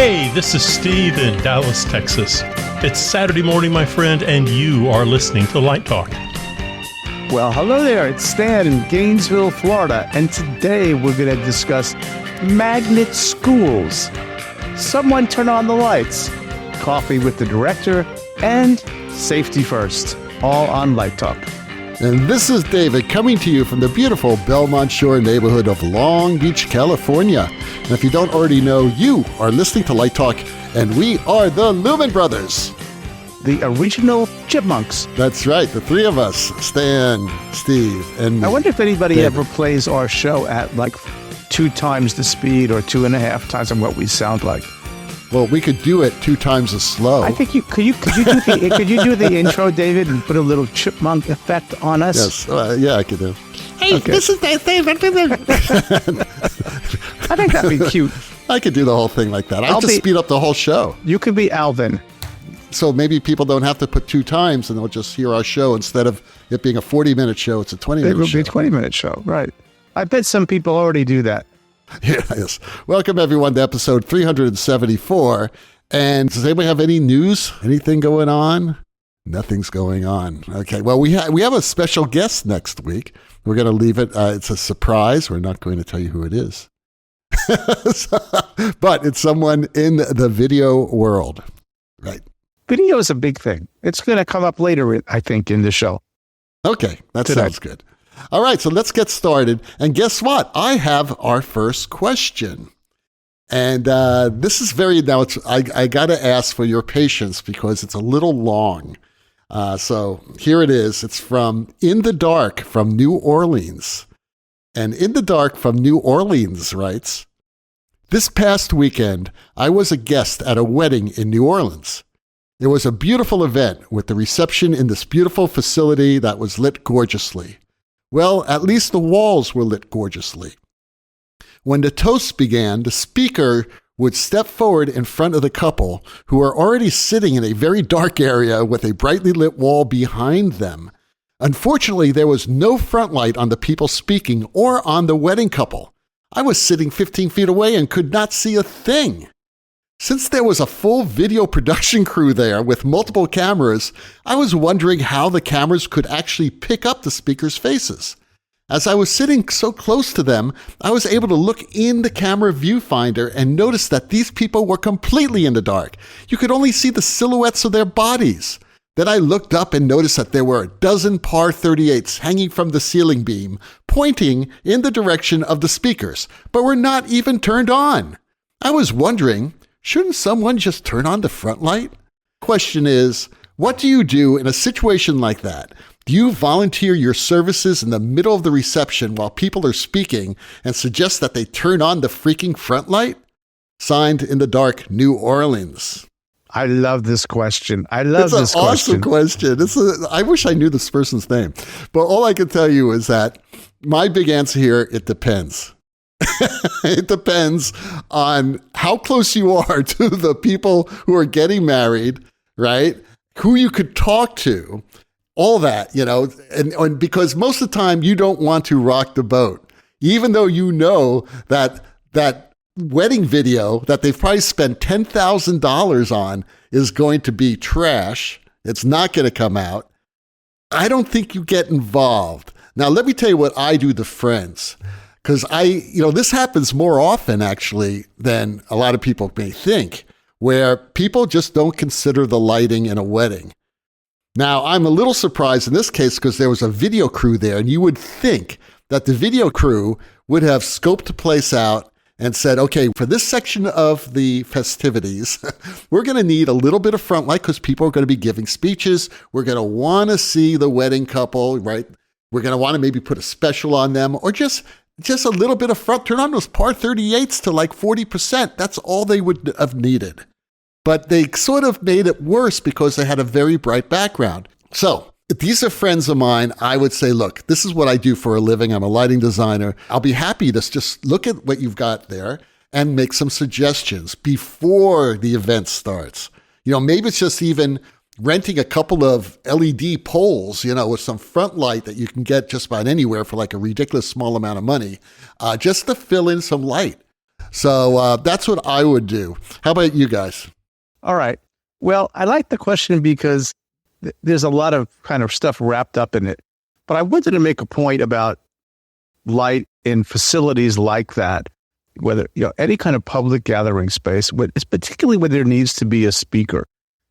Hey, this is Steve in Dallas, Texas. It's Saturday morning, my friend, and you are listening to Light Talk. Well, hello there. It's Stan in Gainesville, Florida, and today we're going to discuss magnet schools. Someone turn on the lights, coffee with the director, and safety first, all on Light Talk. And this is David coming to you from the beautiful Belmont Shore neighborhood of Long Beach, California. And if you don't already know, you are listening to Light Talk, and we are the Lumen Brothers. The original chipmunks. That's right, the three of us, Stan, Steve, and me. I wonder if anybody David. ever plays our show at like 2 times the speed or 2.5 times on what we sound like. Well, we could do it 2 times as slow. I think could you do the intro, David, and put a little chipmunk effect on us? Yes, yeah, I could do. Hey, Okay. this is Dave. I think that'd be cute. I could do the whole thing like that. I'll I'll just be- speed up the whole show. You could be Alvin. So maybe people don't have to put 2 times and they'll just hear our show. Instead of it being a 40-minute show, it's a It 20-minute would show. be a 20-minute show, right? I bet some people already do that. Yes. Welcome, everyone, to episode 374. And does anybody have any news? Anything going on? Nothing's going on. Okay. Well, we have a special guest next week. We're going to leave it. It's a surprise. We're not going to tell you who it is. But it's someone in the video world. Right. Video is a big thing. It's going to come up later, I think, in the show. Okay. That Today. sounds good. All right. So let's get started. And guess what? I have our first question. And this is I got to ask for your patience because it's a little long. So here it is. It's from In the Dark from New Orleans. And In the Dark from New Orleans writes, "This past weekend, I was a guest at a wedding in New Orleans. It was a beautiful event with the reception in this beautiful facility that was lit gorgeously. Well, at least the walls were lit gorgeously. When the toast began, the speaker would step forward in front of the couple who were already sitting in a very dark area with a brightly lit wall behind them. Unfortunately, there was no front light on the people speaking or on the wedding couple. I was sitting 15 feet away and could not see a thing. Since there was a full video production crew there with multiple cameras, I was wondering how the cameras could actually pick up the speakers' faces. As I was sitting so close to them, I was able to look in the camera viewfinder and notice that these people were completely in the dark. You could only see the silhouettes of their bodies. Then I looked up and noticed that there were a dozen par 38s hanging from the ceiling beam, pointing in the direction of the speakers, but were not even turned on. I was wondering, shouldn't someone just turn on the front light? Question is, what do you do in a situation like that? Do you volunteer your services in the middle of the reception while people are speaking and suggest that they turn on the freaking front light? Signed, In the Dark, New Orleans." I love this question. I love this It's an awesome question. question. I wish I knew this person's name. But all I can tell you is that my big answer here, it depends. It depends on how close you are to the people who are getting married, right? Who you could talk to. All that, and because most of the time you don't want to rock the boat, even though you know that wedding video that they've probably spent $10,000 on is going to be trash. It's not going to come out. I don't think you get involved. Now, let me tell you what I do to friends, because this happens more often actually than a lot of people may think, where people just don't consider the lighting in a wedding. Now, I'm a little surprised in this case because there was a video crew there, and you would think that the video crew would have scoped the place out and said, okay, for this section of the festivities, we're going to need a little bit of front light because people are going to be giving speeches. We're going to want to see the wedding couple, right? We're going to want to maybe put a special on them or just a little bit of front. Turn on those par 38s to like 40%. That's all they would have needed. But they sort of made it worse because they had a very bright background. So if these are friends of mine, I would say, look, this is what I do for a living. I'm a lighting designer. I'll be happy to just look at what you've got there and make some suggestions before the event starts. Maybe it's just even renting a couple of LED poles, with some front light that you can get just about anywhere for like a ridiculous small amount of money, just to fill in some light. So that's what I would do. How about you guys? All right. Well, I like the question because there's a lot of kind of stuff wrapped up in it. But I wanted to make a point about light in facilities like that, whether any kind of public gathering space, particularly when there needs to be a speaker.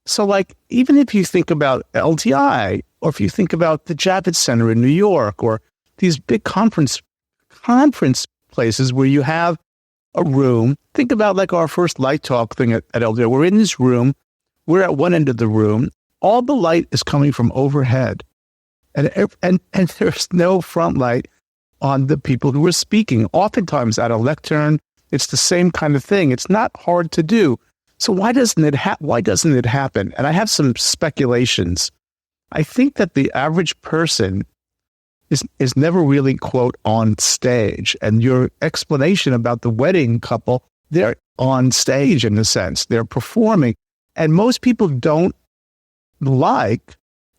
So like, even if you think about LTI, or if you think about the Javits Center in New York, or these big conference places where you have a room, think about like our first light talk thing at LTI. We're in this room, we're at one end of the room, all the light is coming from overhead, and there's no front light on the people who are speaking. Oftentimes at a lectern, it's the same kind of thing. It's not hard to do. So why doesn't it happen? And I have some speculations. I think that the average person is never really, quote, on stage. And your explanation about the wedding couple, they're on stage in a sense. They're performing. And most people don't like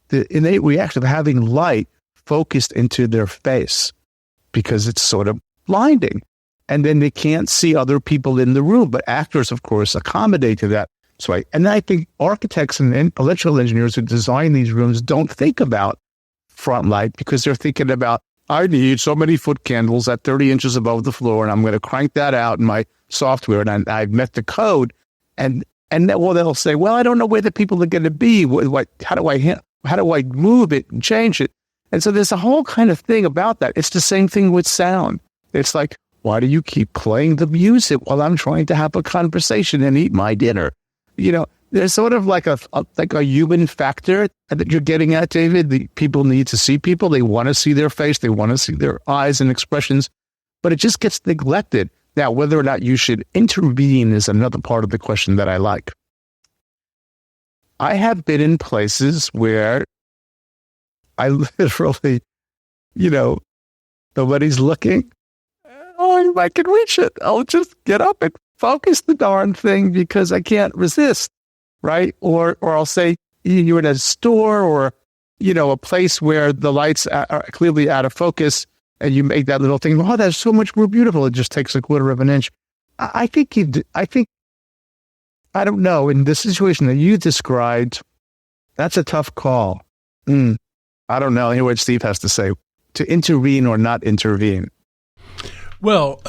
the innate reaction of having light focused into their face because it's sort of blinding. And then they can't see other people in the room. But actors, of course, accommodate to that. So I think architects and electrical engineers who design these rooms don't think about front light because they're thinking about, I need so many foot candles at 30 inches above the floor, and I'm going to crank that out in my software, and I've met the code. And they'll say, well, I don't know where the people are going to be. How do I move it and change it? And so there's a whole kind of thing about that. It's the same thing with sound. It's like, why do you keep playing the music while I'm trying to have a conversation and eat my dinner? There's sort of like a human factor that you're getting at, David. The people need to see people. They want to see their face. They want to see their eyes and expressions, but it just gets neglected. Now, whether or not you should intervene is another part of the question that I like. I have been in places where I literally, nobody's looking. Oh, I can reach it. I'll just get up and focus the darn thing because I can't resist, right? Or I'll say you're in a store or, a place where the lights are clearly out of focus and you make that little thing, oh, that's so much more beautiful. It just takes a quarter of an inch. I don't know, in the situation that you described, that's a tough call. I don't know. Hear what Steve has to say. To intervene or not intervene. Well,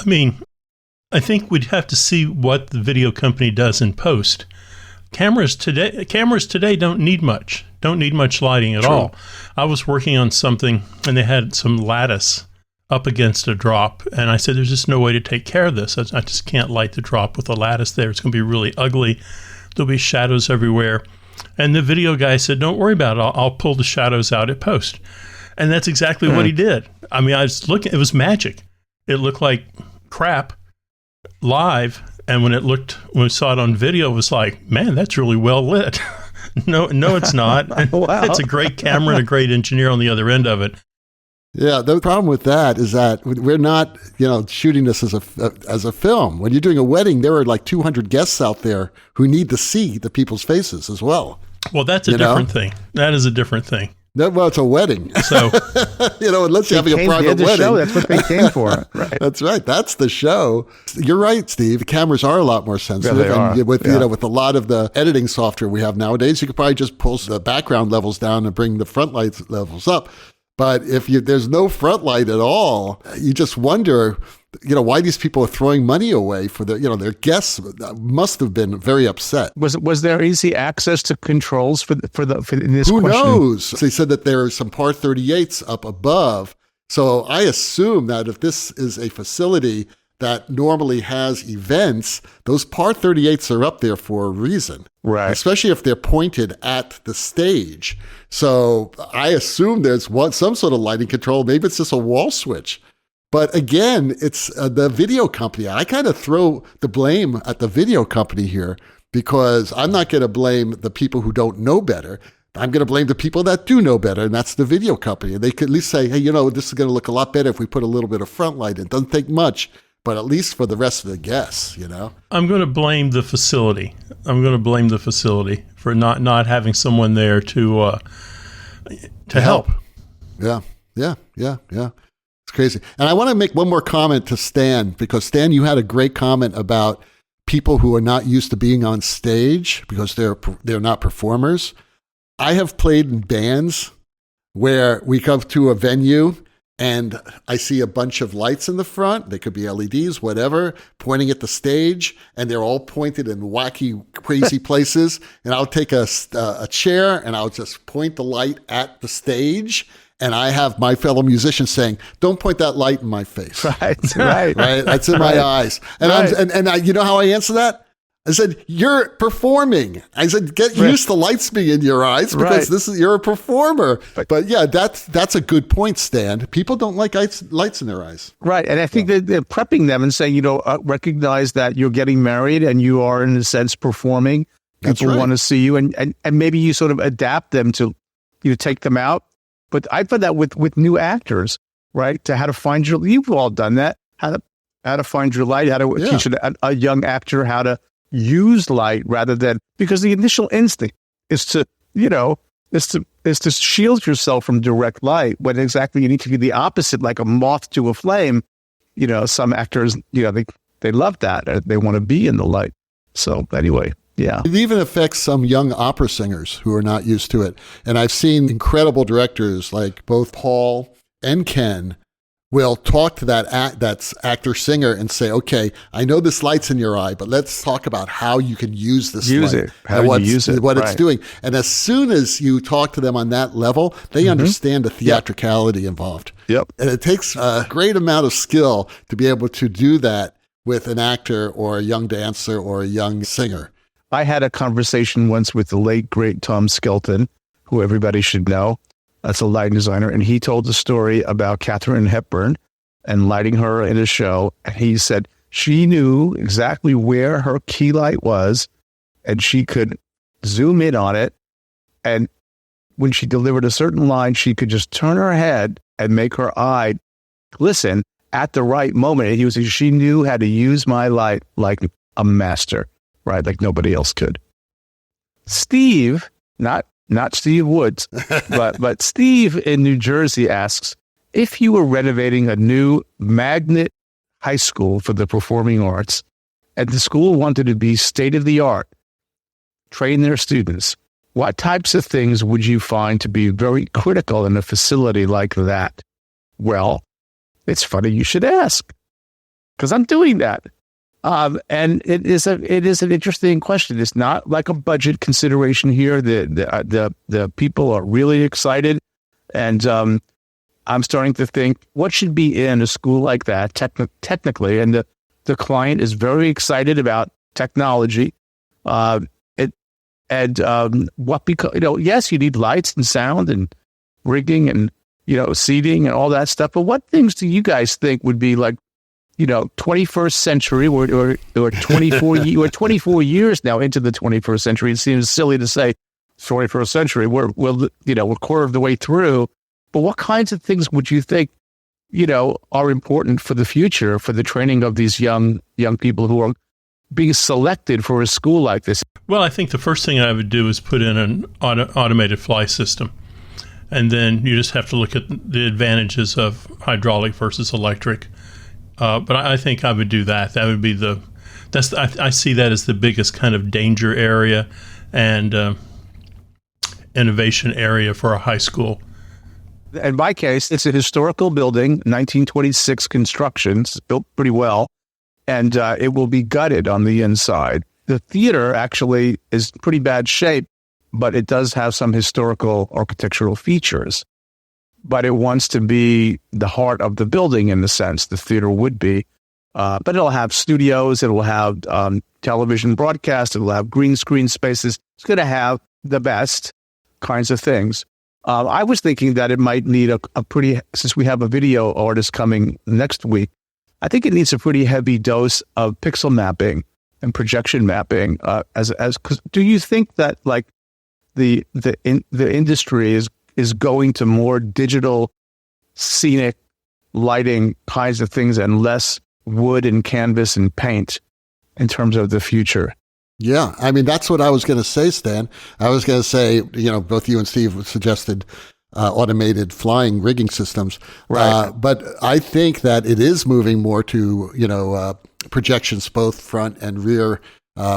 I think we'd have to see what the video company does in post. Cameras today don't need much lighting at all. I was working on something and they had some lattice up against a drop, and I said, there's just no way to take care of this. I just can't light the drop with the lattice there. It's going to be really ugly. There'll be shadows everywhere. And the video guy said, don't worry about it. I'll pull the shadows out at post. And that's exactly what he did. I was looking, it was magic. It looked like crap live, and when we saw it on video, it was like, man, that's really well lit. No, it's not. Wow. It's a great camera and a great engineer on the other end of it. Yeah, the problem with that is that we're not, shooting this as a film. When you're doing a wedding, there are like 200 guests out there who need to see the people's faces as well. Well, that's a different thing. That is a different thing. Well, it's a wedding. So, unless you're having a private wedding. Show. That's what they came for. Right. That's right. That's the show. You're right, Steve. The cameras are a lot more sensitive. Yeah, they are. With a lot of the editing software we have nowadays, you could probably just pull the background levels down and bring the front light levels up. But if there's no front light at all, you just wonder, why these people are throwing money away for their guests must have been very upset. Was there easy access to controls for in this Who question? knows? They said that there are some Par 38s up above. So I assume that if this is a facility that normally has events, those Par 38s are up there for a reason. Right. Especially if they're pointed at the stage. So I assume there's some sort of lighting control. Maybe it's just a wall switch. But again, it's the video company. I kind of throw the blame at the video company here because I'm not going to blame the people who don't know better. I'm going to blame the people that do know better, and that's the video company. And they could at least say, hey, this is going to look a lot better if we put a little bit of front light in. It doesn't take much, but at least for the rest of the guests, I'm going to blame the facility. For not having someone there to help. Yeah. It's crazy. And I want to make one more comment to Stan, because Stan, you had a great comment about people who are not used to being on stage because they're not performers. I have played in bands where we come to a venue and I see a bunch of lights in the front. They could be LEDs, whatever, pointing at the stage, and they're all pointed in wacky, crazy places. And I'll take a chair and I'll just point the light at the stage. And I have my fellow musicians saying, "Don't point that light in my face." Right. Right? That's in my eyes. And I, you know how I answer that? I said, "You're performing." I said, "Get used to lights being in your eyes because you're a performer." But yeah, that's a good point, Stan. People don't like lights in their eyes. Right. And I think that they're prepping them and saying, recognize that you're getting married and you are, in a sense, performing. People want to see you. And maybe you sort of adapt them to, take them out. But I put that with new actors, right? To how to find you've all done that. How to find your light, how to teach a young actor how to use light rather than, because the initial instinct is to shield yourself from direct light, when exactly you need to be the opposite, like a moth to a flame. Some actors, they love that. They want to be in the light. So anyway, yeah. It even affects some young opera singers who are not used to it. And I've seen incredible directors like both Paul and Ken will talk to that's actor-singer and say, "Okay, I know this light's in your eye, but let's talk about how you can use this light. What it's doing." And as soon as you talk to them on that level, they understand the theatricality involved. Yep. And it takes a great amount of skill to be able to do that with an actor or a young dancer or a young singer. I had a conversation once with the late, great Tom Skelton, who everybody should know. That's a lighting designer. And he told the story about Katharine Hepburn and lighting her in a show. And he said she knew exactly where her key light was, and she could zoom in on it. And when she delivered a certain line, she could just turn her head and make her eye glisten at the right moment. And he was saying, she knew how to use my light like a master, right? Like nobody else could. Steve, not Steve Woods, but Steve in New Jersey asks, if you were renovating a new magnate high school for the performing arts, and the school wanted to be state-of-the-art, train their students, what types of things would you find to be very critical in a facility like that? Well, it's funny you should ask, because I'm doing that. And it is an interesting question. It's not like a budget consideration here. The people are really excited, and I'm starting to think what should be in a school like that technically. And the client is very excited about technology. Yes, you need lights and sound and rigging and seating and all that stuff. But what things do you guys think would be like, 21st century or 24 24 years now into the 21st century? It seems silly to say 21st century. We're quarter of the way through. But what kinds of things would you think, are important for the future, for the training of these young people who are being selected for a school like this? Well, I think the first thing I would do is put in an automated fly system. And then you just have to look at the advantages of hydraulic versus electric. But I think I would do that. That would be I see that as the biggest kind of danger area and innovation area for a high school. In my case, it's a historical building, 1926 construction. It's built pretty well, and it will be gutted on the inside. The theater actually is pretty bad shape, but it does have some historical architectural features. But it wants to be the heart of the building in the sense the theater would be. But it'll have studios, it'll have television broadcast, it'll have green screen spaces. It's going to have the best kinds of things. I was thinking that it might need a pretty, since we have a video artist coming next week, I think it needs a pretty heavy dose of pixel mapping and projection mapping. Cause do you think that like the industry is going to more digital, scenic lighting kinds of things and less wood and canvas and paint in terms of the future? Yeah, I mean, that's what I was going to say, Stan. I was going to say, both you and Steve suggested automated flying rigging systems. Right. But I think that it is moving more to, projections, both front and rear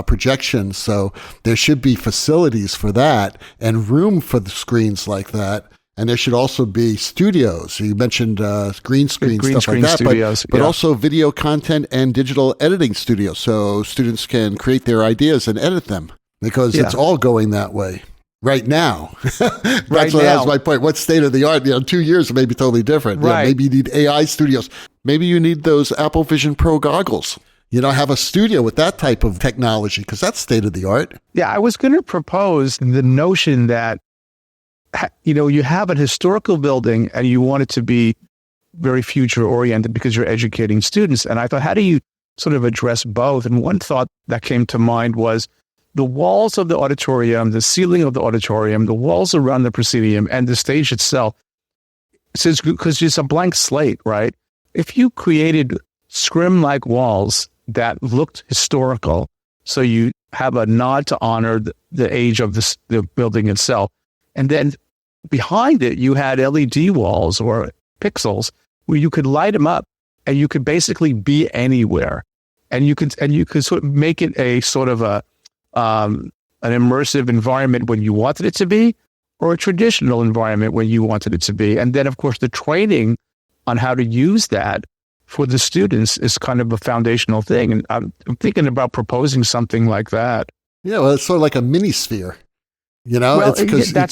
projections. So there should be facilities for that and room for the screens like that. And there should also be studios. You mentioned green screen stuff like that, studios, but also video content and digital editing studios, so students can create their ideas and edit them, because it's all going that way right now. That's my point. What's state of the art? 2 years it may be totally different. Right. Maybe you need AI studios. Maybe you need those Apple Vision Pro goggles. Have a studio with that type of technology, because that's state of the art. Yeah, I was going to propose the notion that you have a historical building and you want it to be very future oriented because you're educating students. And I thought, how do you sort of address both? And one thought that came to mind was the walls of the auditorium, the ceiling of the auditorium, the walls around the proscenium, and the stage itself. Because it's a blank slate, right? If you created scrim-like walls that looked historical, so you have a nod to honor the age of the building itself, and then behind it, you had LED walls or pixels where you could light them up, and you could basically be anywhere, and you could sort of make it a sort of an immersive environment when you wanted it to be, or a traditional environment when you wanted it to be. And then, of course, the training on how to use that for the students is kind of a foundational thing. And I'm thinking about proposing something like that. Yeah, well, it's sort of like a mini sphere. Well, that's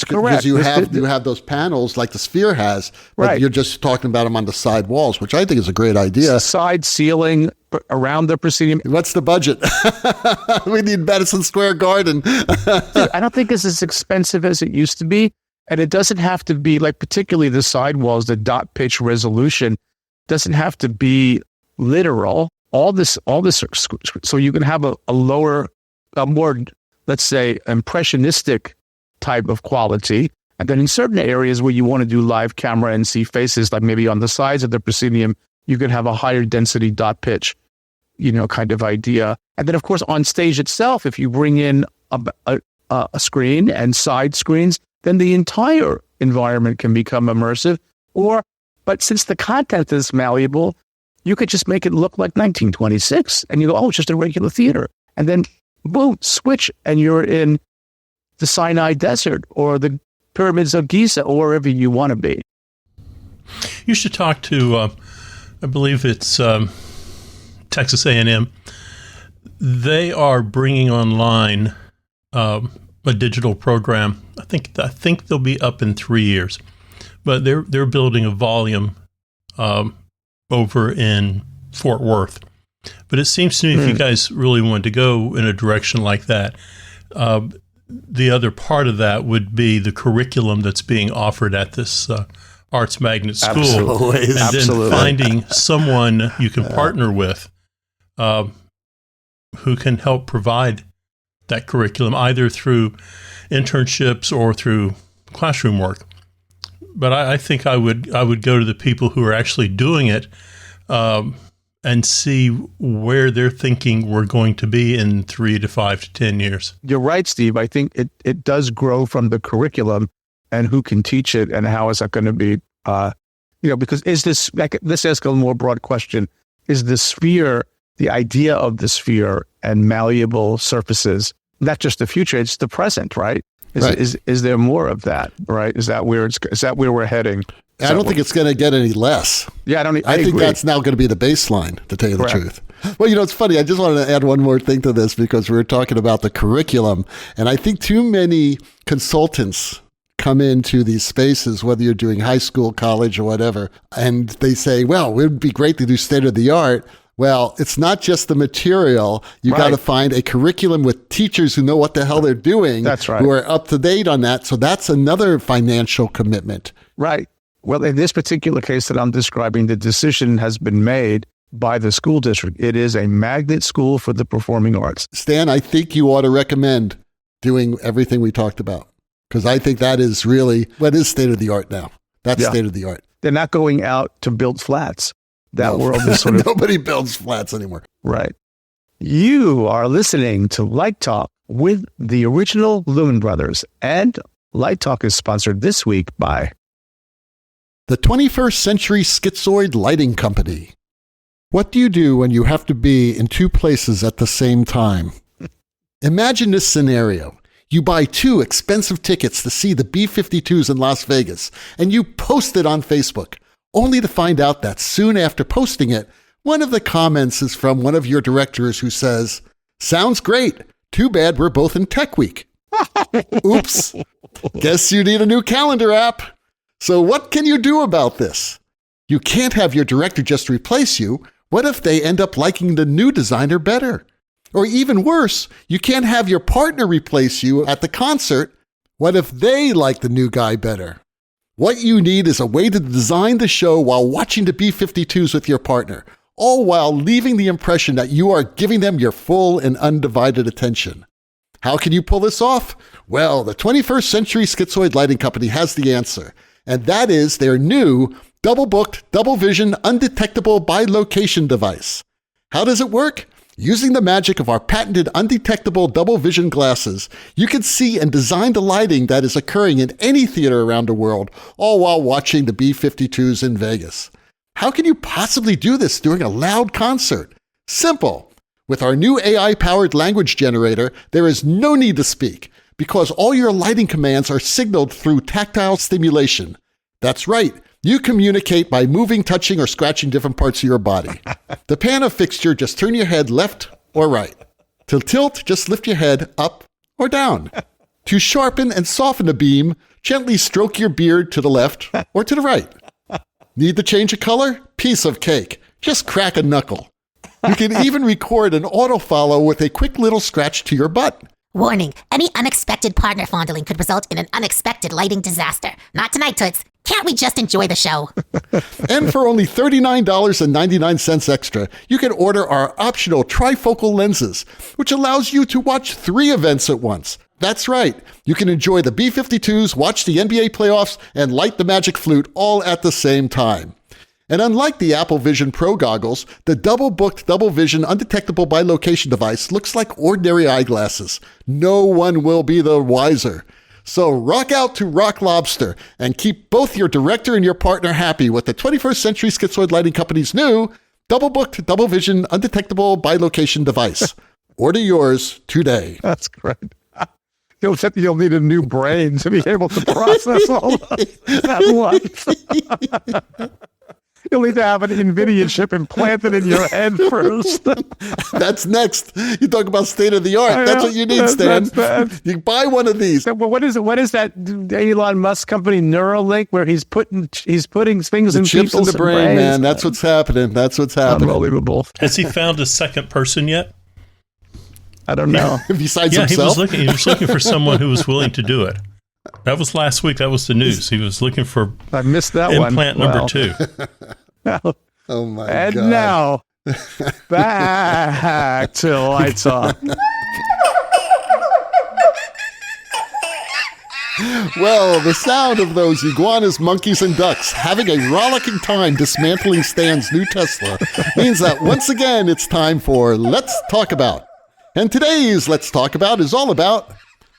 correct. Because you have those panels like the Sphere has, but right. You're just talking about them on the side walls, which I think is a great idea. Side ceiling around the proscenium. What's the budget? We need Madison Square Garden. Dude, I don't think it's as expensive as it used to be, and it doesn't have to be like, particularly the side walls, the dot pitch resolution doesn't have to be literal. All this, so you can have a more, let's say, impressionistic type of quality. And then in certain areas where you want to do live camera and see faces, like maybe on the sides of the proscenium, you could have a higher density dot pitch, kind of idea. And then, of course, on stage itself, if you bring in a screen and side screens, then the entire environment can become immersive. But since the content is malleable, you could just make it look like 1926, and you go, oh, it's just a regular theater. And then, boom, switch, and you're in the Sinai Desert or the pyramids of Giza or wherever you want to be. You should talk to, I believe it's Texas A&M. They are bringing online a digital program. I think they'll be up in 3 years, but they're building a volume over in Fort Worth. But it seems to me if you guys really want to go in a direction like that, the other part of that would be the curriculum that's being offered at this Arts Magnet School. Absolutely. And then finding someone you can partner with who can help provide that curriculum, either through internships or through classroom work. But I think I would go to the people who are actually doing it and see where they're thinking we're going to be in 3 to 5 to 10 years. You're right, Steve. I think it does grow from the curriculum and who can teach it and how is that going to be, because is this, let's ask a more broad question, is the sphere, the idea of the sphere and malleable surfaces, not just the future, it's the present, right? Is there more of that, right? Is that where we're heading? I don't think it's going to get any less. Yeah, I think agree. that's now going to be the baseline, to tell you Correct. the truth. Well, it's funny. I just wanted to add one more thing to this because we were talking about the curriculum. And I think too many consultants come into these spaces, whether you're doing high school, college, or whatever, and they say, well, it would be great to do state of the art. Well, it's not just the material. You got to find a curriculum with teachers who know what the hell they're doing. That's right. Who are up to date on that. So that's another financial commitment. Right. Well, in this particular case that I'm describing, the decision has been made by the school district. It is a magnet school for the performing arts. Stan, I think you ought to recommend doing everything we talked about, because I think that is really what is state of the art now. That's state of the art. They're not going out to build flats. That world is sort of... Nobody builds flats anymore. Right. You are listening to Light Talk with the original Lumen Brothers. And Light Talk is sponsored this week by The 21st Century Schizoid Lighting Company. What do you do when you have to be in two places at the same time? Imagine this scenario. You buy 2 expensive tickets to see the B-52s in Las Vegas, and you post it on Facebook, only to find out that soon after posting it, one of the comments is from one of your directors who says, "Sounds great. Too bad we're both in Tech Week." Oops. Guess you need a new calendar app. So what can you do about this? You can't have your director just replace you. What if they end up liking the new designer better? Or even worse, you can't have your partner replace you at the concert. What if they like the new guy better? What you need is a way to design the show while watching the B-52s with your partner, all while leaving the impression that you are giving them your full and undivided attention. How can you pull this off? Well, the 21st Century Schizoid Lighting Company has the answer, and that is their new double-booked, double-vision, undetectable bi-location device. How does it work? Using the magic of our patented undetectable double-vision glasses, you can see and design the lighting that is occurring in any theater around the world, all while watching the B-52s in Vegas. How can you possibly do this during a loud concert? Simple. With our new AI-powered language generator, there is no need to speak, because all your lighting commands are signaled through tactile stimulation. That's right. You communicate by moving, touching, or scratching different parts of your body. To pan a fixture, just turn your head left or right. To tilt, just lift your head up or down. To sharpen and soften a beam, gently stroke your beard to the left or to the right. Need to change a color? Piece of cake. Just crack a knuckle. You can even record an autofollow with a quick little scratch to your butt. Warning, any unexpected partner fondling could result in an unexpected lighting disaster. Not tonight, Toots. Can't we just enjoy the show? And for only $39.99 extra, you can order our optional trifocal lenses, which allows you to watch 3 events at once. That's right. You can enjoy the B-52s, watch the NBA playoffs, and light the magic flute all at the same time. And unlike the Apple Vision Pro goggles, the double-booked, double-vision, undetectable bi-location device looks like ordinary eyeglasses. No one will be the wiser. So rock out to Rock Lobster and keep both your director and your partner happy with the 21st Century Schizoid Lighting Company's new double-booked, double-vision, undetectable bi-location device. Order yours today. That's great. You'll need a new brain to be able to process all that once. You'll need to have an NVIDIA chip implanted in your head first. That's next. You talk about state of the art. That's what you need, Stan. You buy one of these. So, what is it? What is that Elon Musk company, Neuralink, where he's putting things in chips in people's the brain, brains? man. That's what's happening. That's what's happening. Unbelievable. Has he found a second person yet? I don't know. Besides Yeah, himself? he was looking for someone who was willing to do it. That was last week. That was the news. He was looking for I missed that implant one. number 2. Oh, my And God. now, back to Lights On. Well, the sound of those iguanas, monkeys, and ducks having a rollicking time dismantling Stan's new Tesla means that once again it's time for Let's Talk About. And today's Let's Talk About is all about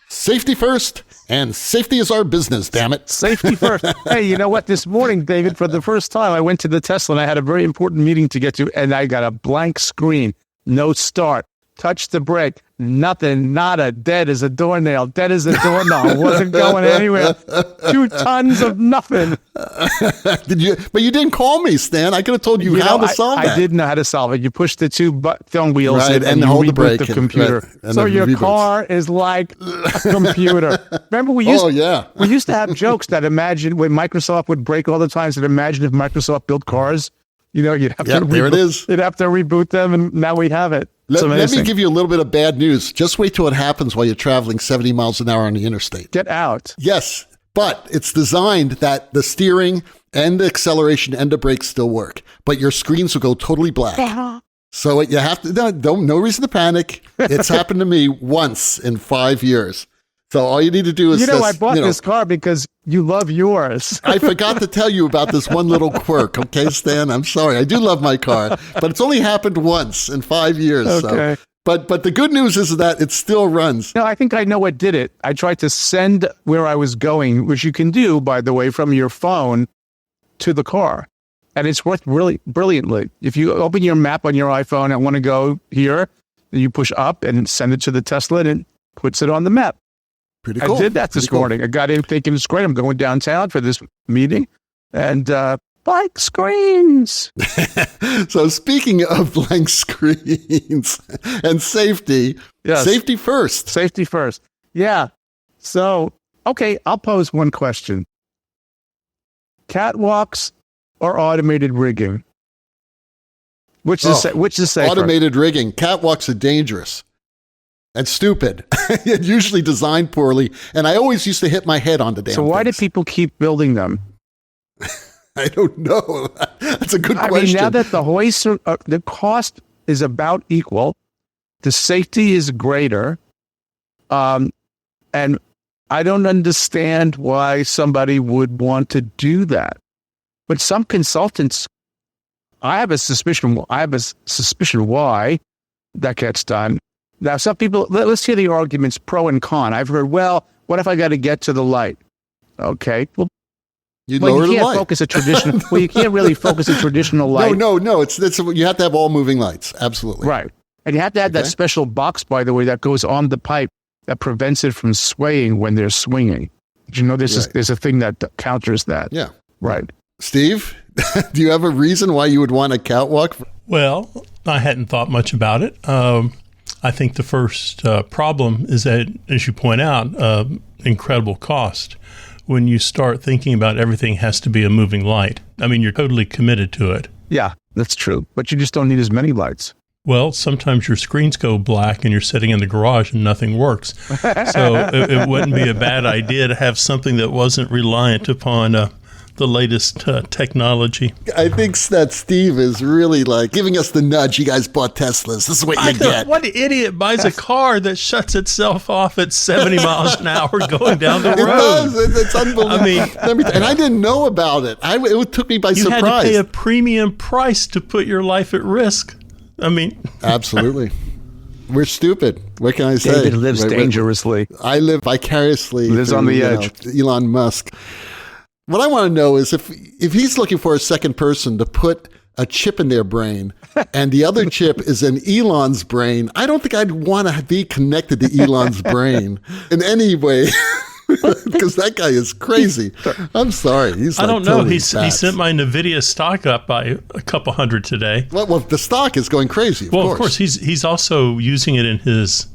safety first, and safety is our business, damn it. Safety first. Hey, you know what? This morning, David, for the first time, I went to the Tesla and I had a very important meeting to get to, and I got a blank screen. No start. Touch the brake. Nothing. Nada. Dead as a doornail. Dead as a doorknob. Wasn't going anywhere. 2 tons of nothing. But you didn't call me, Stan. I could have told you how to solve that. I did know how to solve it. You push the 2 thumb wheels Right, and and you hold the reboot brake the computer. and So then your reboots. car is like a computer. Remember we used we used to have jokes that imagine when Microsoft would break all the times that imagine if Microsoft built cars. You know, you'd have to there it is. You'd have to reboot them, and now we have it. Let me give you a little bit of bad news. Just wait till it happens while you're traveling 70 miles an hour on the interstate. Get out. Yes, but it's designed that the steering and the acceleration and the brakes still work, but your screens will go totally black. So you have to, no reason to panic. It's happened to me once in 5 years. So all you need to do is I bought this car because you love yours. I forgot to tell you about this one little quirk. Okay, Stan, I'm sorry. I do love my car, but it's only happened once in 5 years. Okay. So. But the good news is that it still runs. No, I think I know what did it. I tried to send where I was going, which you can do, by the way, from your phone to the car. And it's worked really brilliantly. If you open your map on your iPhone and want to go here, you push up and send it to the Tesla and it puts it on the map. Pretty cool. I did that this morning. I got in thinking it's great. I'm going downtown for this meeting. And blank screens. So speaking of blank screens and safety, yes. Safety first. Safety first. Yeah. So, okay, I'll pose one question. Catwalks or automated rigging? Which is safer? Automated rigging. Catwalks are dangerous and stupid. And usually designed poorly. And I always used to hit my head on the damn So why things. do people keep building them? I don't know. That's a good question. I mean, now that the hoists are, the cost is about equal, the safety is greater, and I don't understand why somebody would want to do that. But some consultants, I have a suspicion why that gets done. Now, some people, let's hear the arguments pro and con. I've heard, well, what if I got to get to the light? Okay, well, you can't focus a traditional. Well, you can't really focus a traditional light. No. It's you have to have all moving lights. Absolutely. Right. And you have to have that special box, by the way, that goes on the pipe that prevents it from swaying when they're swinging. Did you know there's a thing that counters that? Yeah. Right. Steve, do you have a reason why you would want a catwalk? Well, I hadn't thought much about it. I think the first problem is that, as you point out, incredible cost. When you start thinking about everything has to be a moving light, I mean, you're totally committed to it. Yeah, that's true. But you just don't need as many lights. Well, sometimes your screens go black and you're sitting in the garage and nothing works. So it wouldn't be a bad idea to have something that wasn't reliant upon the latest technology. I think that Steve is really like giving us the nudge. You guys bought Teslas. This is what you get. What idiot buys a car that shuts itself off at 70 miles an hour going down the road? It does. It's unbelievable. I mean, and I didn't know about it. It took me by surprise. You had to pay a premium price to put your life at risk. I mean, absolutely. We're stupid. What can I say? David lives dangerously. I live vicariously. Lives on the edge. Elon Musk. What I want to know is if he's looking for a second person to put a chip in their brain and the other chip is in Elon's brain, I don't think I'd want to be connected to Elon's brain in any way. Because that guy is crazy. I'm sorry. I don't know. He sent my NVIDIA stock up by a couple hundred today. Well, the stock is going crazy. Of course. He's also using it in his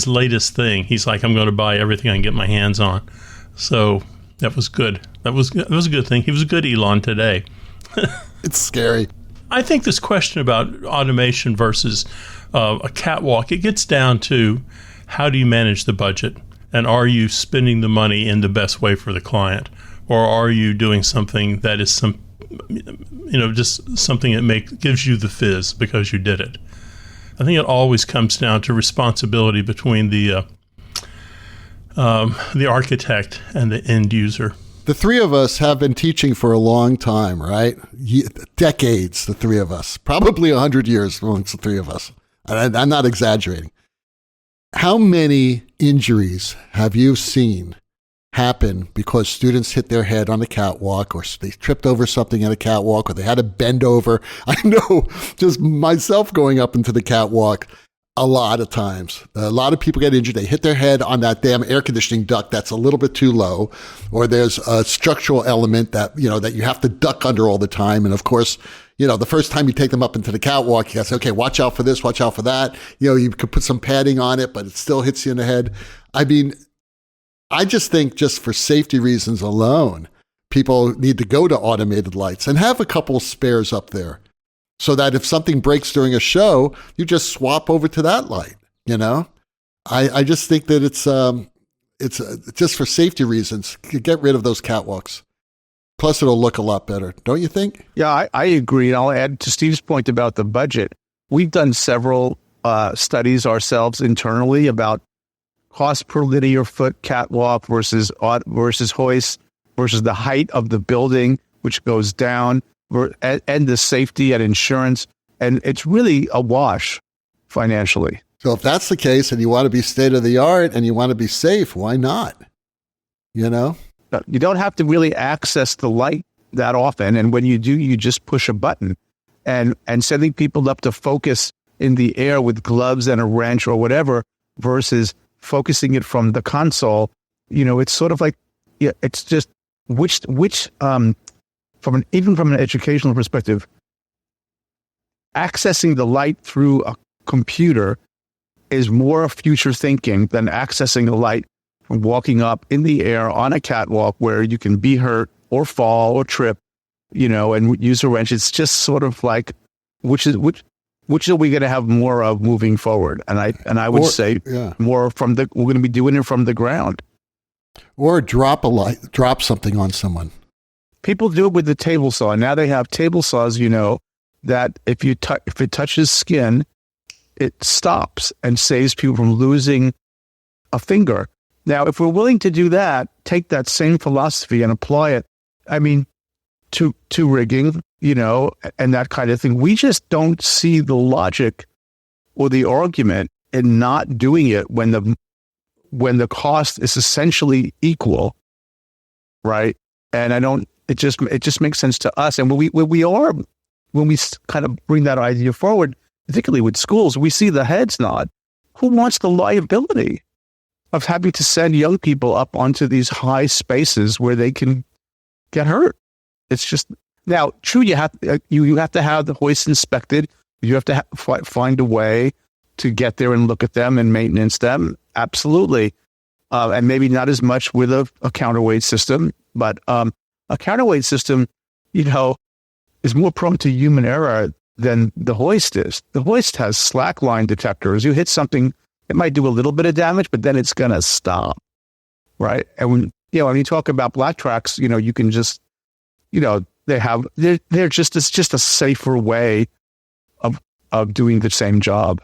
latest thing. He's like, I'm going to buy everything I can get my hands on. So that was good. That was a good thing. He was a good Elon today. It's scary. I think this question about automation versus a catwalk, it gets down to how do you manage the budget? And are you spending the money in the best way for the client? Or are you doing something that is just something that gives you the fizz because you did it? I think it always comes down to responsibility between the architect and the end user. The three of us have been teaching for a long time, right? Decades, the three of us. Probably 100 years amongst the three of us. I'm not exaggerating. How many injuries have you seen happen because students hit their head on a catwalk or they tripped over something at a catwalk or they had to bend over? I know just myself going up into the catwalk a lot of times. A lot of people get injured. They hit their head on that damn air conditioning duct that's a little bit too low, or there's a structural element that you have to duck under all the time. And of course, the first time you take them up into the catwalk, you got to say, okay, watch out for this, watch out for that. You could put some padding on it, but it still hits you in the head. I mean, I just think just for safety reasons alone, people need to go to automated lights and have a couple spares up there so that if something breaks during a show, you just swap over to that light, I just think that it's just for safety reasons. Get rid of those catwalks. Plus, it'll look a lot better, don't you think? Yeah, I agree. And I'll add to Steve's point about the budget. We've done several studies ourselves internally about cost per linear foot catwalk versus hoist versus the height of the building, which goes down, and the safety and insurance. And it's really a wash financially. So if that's the case and you want to be state of the art and you want to be safe, why not? You don't have to really access the light that often. And when you do, you just push a button. And setting people up to focus in the air with gloves and a wrench or whatever versus focusing it from the console, it's sort of like, it's just even from an educational perspective, accessing the light through a computer is more future thinking than accessing the light from walking up in the air on a catwalk where you can be hurt or fall or trip, and use a wrench. It's just sort of like, which are we going to have more of moving forward? And I would say more we're going to be doing it from the ground. Or drop something on someone. People do it with the table saw. Now they have table saws, that if it touches skin, it stops and saves people from losing a finger. Now, if we're willing to do that, take that same philosophy and apply it, to rigging, and that kind of thing. We just don't see the logic or the argument in not doing it when the cost is essentially equal, right? And it just makes sense to us. And when we kind of bring that idea forward, particularly with schools, we see the heads nod. Who wants the liability of having to send young people up onto these high spaces where they can get hurt? It's just, now, true, you have to have the hoist inspected. You have to find a way to get there and look at them and maintenance them. Absolutely. And maybe not as much with a counterweight system, but a counterweight system, is more prone to human error than the hoist is. The hoist has slackline detectors. You hit something, it might do a little bit of damage, but then it's going to stop, right? And when you talk about black tracks, you can just, they're just, it's just a safer way of doing the same job.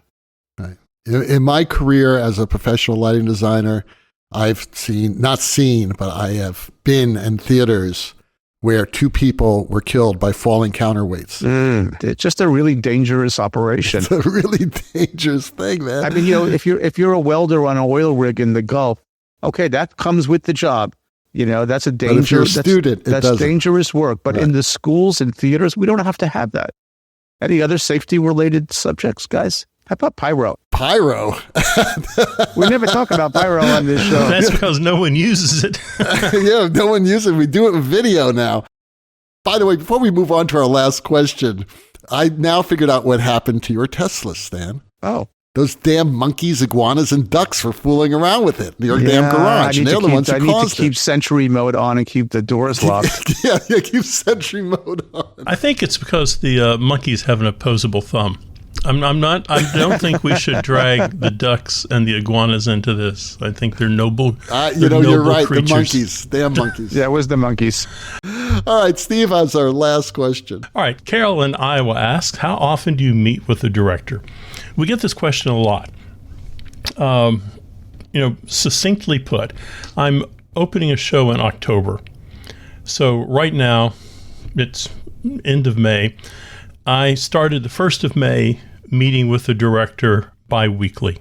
Right. In my career as a professional lighting designer, I've but I have been in theaters where 2 people were killed by falling counterweights. It's just a really dangerous operation. It's a really dangerous thing, man. If you're a welder on an oil rig in the Gulf, okay, that comes with the job. That's a danger. But if you're a student, that's dangerous work. But in the schools and theaters, we don't have to have that. Any other safety-related subjects, guys? How about pyro? Pyro? We never talk about pyro on this show. That's because no one uses it. Yeah, no one uses it. We do it with video now. By the way, before we move on to our last question, I now figured out what happened to your Tesla, Stan. Oh. Those damn monkeys, iguanas, and ducks were fooling around with it in your damn garage. And they're the ones who caused it. I need to keep Sentry mode on and keep the doors locked. yeah, keep Sentry mode on. I think it's because the monkeys have an opposable thumb. I don't think we should drag the ducks and the iguanas into this. I think they're noble. You're right. Creatures. The monkeys. Damn monkeys. Yeah, it was the monkeys. All right, Steve has our last question. All right, Carol in Iowa asks, how often do you meet with the director? We get this question a lot. Succinctly put, I'm opening a show in October. So right now, it's end of May. I started the 1st of May meeting with the director bi-weekly.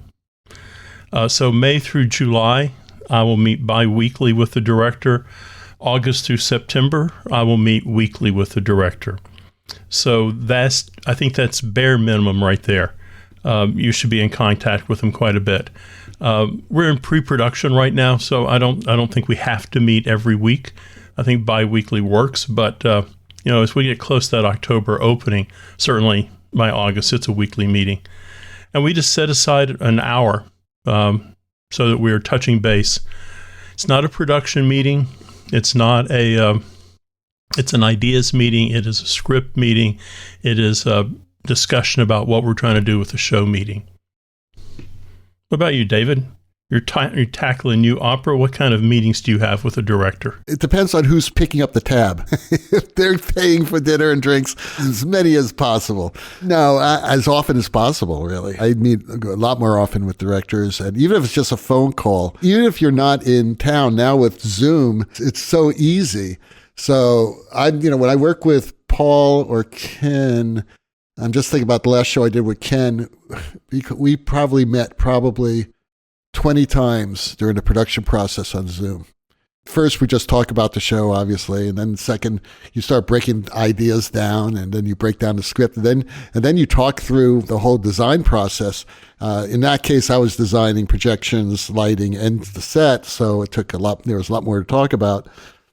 So May through July, I will meet bi-weekly with the director. August through September, I will meet weekly with the director. So I think that's bare minimum right there. You should be in contact with them quite a bit. We're in pre-production right now, so I don't think we have to meet every week. I think bi-weekly works, but as we get close to that October opening, certainly by August, it's a weekly meeting. And we just set aside an hour so that we're touching base. It's not a production meeting. It's not it's an ideas meeting. It is a script meeting. It is a discussion about what we're trying to do with the show meeting. What about you, David? You're tackling new opera. What kind of meetings do you have with the director? It depends on who's picking up the tab. If they're paying for dinner and drinks, as many as possible. No, as often as possible, really. I meet a lot more often with directors, and even if it's just a phone call, even if you're not in town, now with Zoom, it's so easy. So when I work with Paul or Ken, I'm just thinking about the last show I did with Ken. We probably met 20 times during the production process on Zoom. first we just talk about the show, obviously, and then second you start breaking ideas down, and then you break down the script, and then you talk through the whole design process. In that case, I was designing projections, lighting, and the set, so it took there was a lot more to talk about.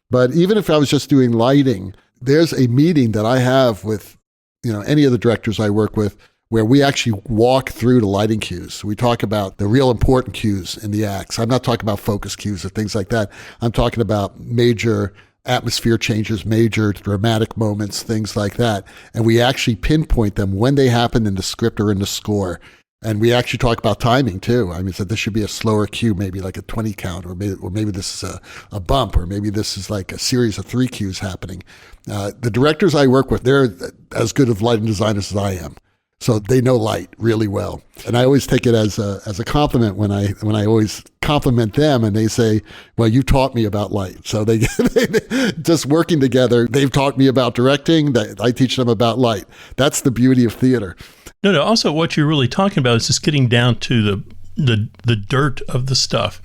But even if I was just doing lighting, there's a meeting that I have with any of the directors I work with, where we actually walk through the lighting cues. We talk about the real important cues in the acts. I'm not talking about focus cues or things like that. I'm talking about major atmosphere changes, major dramatic moments, things like that. And we actually pinpoint them when they happen in the script or in the score. And we actually talk about timing too. I mean, so this should be a slower cue, maybe like a 20 count, or maybe this is a bump, or maybe this is like a series of 3 cues happening. The directors I work with, they're as good of lighting designers as I am. So they know light really well. And I always take it as a compliment when I always compliment them and they say, well, you taught me about light. So they just working together, they've taught me about directing, I teach them about light. That's the beauty of theater. No. Also, what you're really talking about is just getting down to the dirt of the stuff.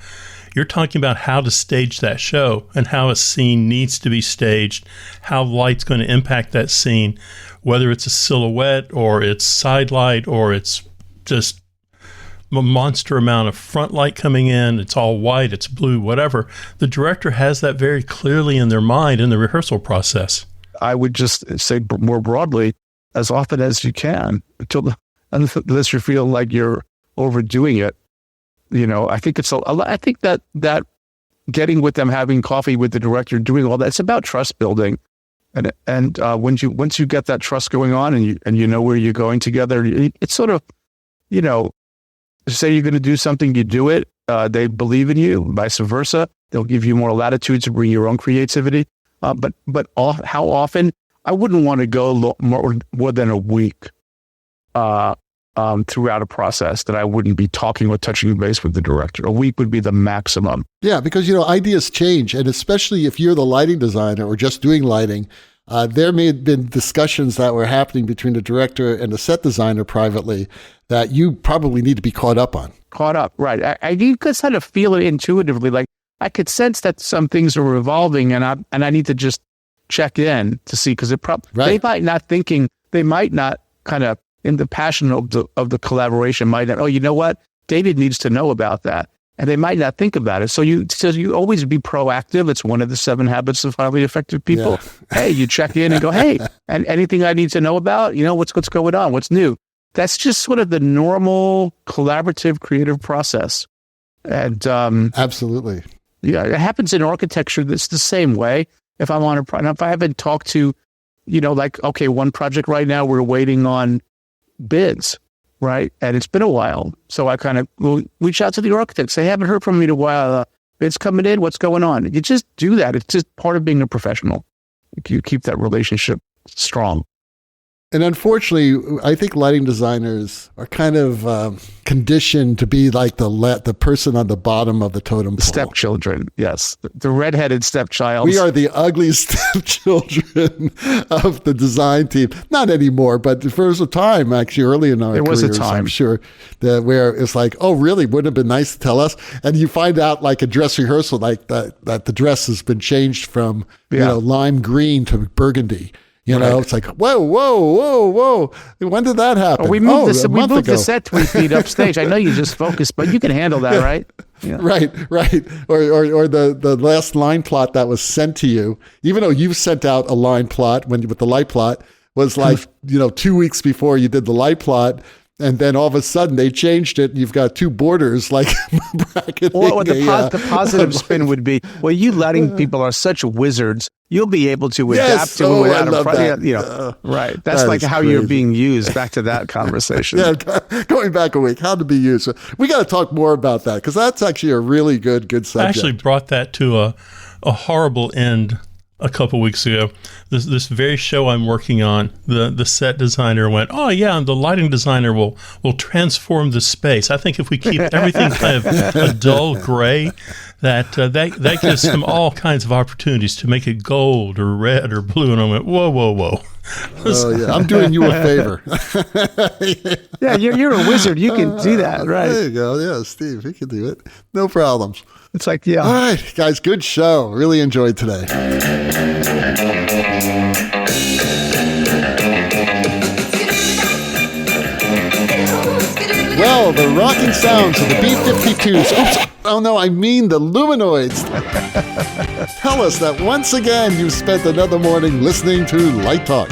You're talking about how to stage that show and how a scene needs to be staged, how light's going to impact that scene, whether it's a silhouette or it's side light or it's just a monster amount of front light coming in. It's all white, it's blue, whatever. The director has that very clearly in their mind in the rehearsal-process. I would just say more broadly, as often as you can, unless you feel like you're overdoing it. I think I think that getting with them, having coffee with the director, doing all that, it's about trust building. And once you get that trust going on and you know where you're going together, it's sort of, say you're going to do something, you do it. They believe in you, vice versa. They'll give you more latitude to bring your own creativity. But how often? I wouldn't want to go more than a week throughout a process that I wouldn't be talking or touching base with the director. A week would be the maximum. Yeah, because, ideas change. And especially if you're the lighting designer or just doing lighting, there may have been discussions that were happening between the director and the set designer privately that you probably need to be caught up on. Caught up, right. You could sort of feel it intuitively. Like I could sense that some things are evolving and I need to just check in to see, because they might not kind of, in the passion of the collaboration, might not, oh, you know what? David needs to know about that. And they might not think about it. So you always be proactive. It's one of the 7 habits of highly effective people. Yeah. Hey, you check in and go, hey, and anything I need to know about, what's going on? What's new? That's just sort of the normal collaborative creative process. And absolutely. Yeah, it happens in architecture. It's the same way. If I'm on if I haven't talked to, okay, one project right now, we're waiting on bids, right? And it's been a while. So I kind of will reach out to the architects. They haven't heard from me in a while. Bids coming in. What's going on? You just do that. It's just part of being a professional. You keep that relationship strong. And unfortunately, I think lighting designers are kind of conditioned to be like the person on the bottom of the totem pole. Stepchildren, yes. The redheaded stepchild. We are the ugly stepchildren of the design team. Not anymore, but there was a time, actually, early in our careers, was a time, I'm sure, where it's like, oh, really? Wouldn't it have been nice to tell us? And you find out, like a dress rehearsal, like that the dress has been changed from lime green to burgundy. It's like, whoa. When did that happen? We moved the set 3 feet upstage. I know you just focused, but you can handle that, right? Yeah. Right. Or the last line plot that was sent to you, even though you sent out a line plot with the light plot, was like, 2 weeks before you did the light plot. And then all of a sudden they changed it. And you've got 2 borders like bracketing. Or the positive spin would be, well, you lighting people are such wizards. You'll be able to adapt to it without a front. Right. That's like how crazy. You're being used. Back to that conversation. Yeah, going back a week, how to be used. We got to talk more about that because that's actually a really good subject. I actually brought that to a horrible end a couple weeks ago. This very show I'm working on, the set designer went, oh yeah, and the lighting designer will transform the space. I think if we keep everything kind of a dull gray, that gives them all kinds of opportunities to make it gold or red or blue. And I went, whoa. Oh, yeah. I'm doing you a favor. Yeah, you're a wizard. You can do that, right? There you go. Yeah, Steve, he can do it. No problems. It's like, yeah. All right, guys, good show. Really enjoyed today. Well, the rocking sounds of the B-52s. Oops. Oh, no, I mean the Luminoids. Tell us that once again you've spent another morning listening to Light Talk.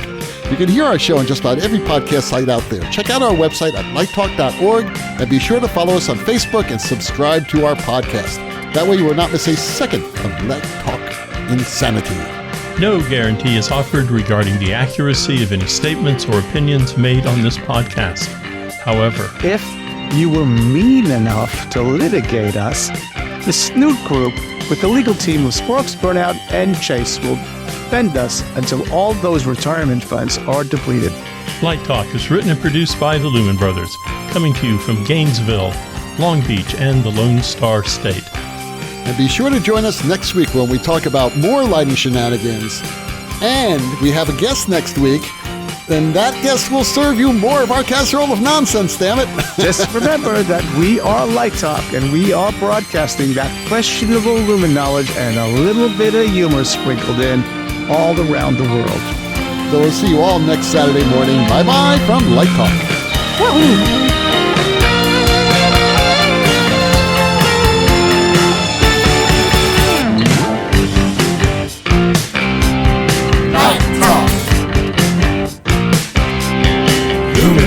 You can hear our show on just about every podcast site out there. Check out our website at lighttalk.org and be sure to follow us on Facebook and subscribe to our podcast. That way you will not miss a second of Light Talk insanity. No guarantee is offered regarding the accuracy of any statements or opinions made on this podcast. However, If you were mean enough to litigate us, the Snoot Group with the legal team of Sparks, Burnout, and Chase will defend us until all those retirement funds are depleted. Light Talk is written and produced by the Lumen Brothers, coming to you from Gainesville, Long Beach, and the Lone Star State. And be sure to join us next week when we talk about more lighting shenanigans. And we have a guest next week. Then that guest will serve you more of our casserole of nonsense, damn it. Just remember that we are Light Talk, and we are broadcasting that questionable Lumen knowledge and a little bit of humor sprinkled in all around the world. So we'll see you all next Saturday morning. Bye-bye from Light Talk. Woohoo! Lumen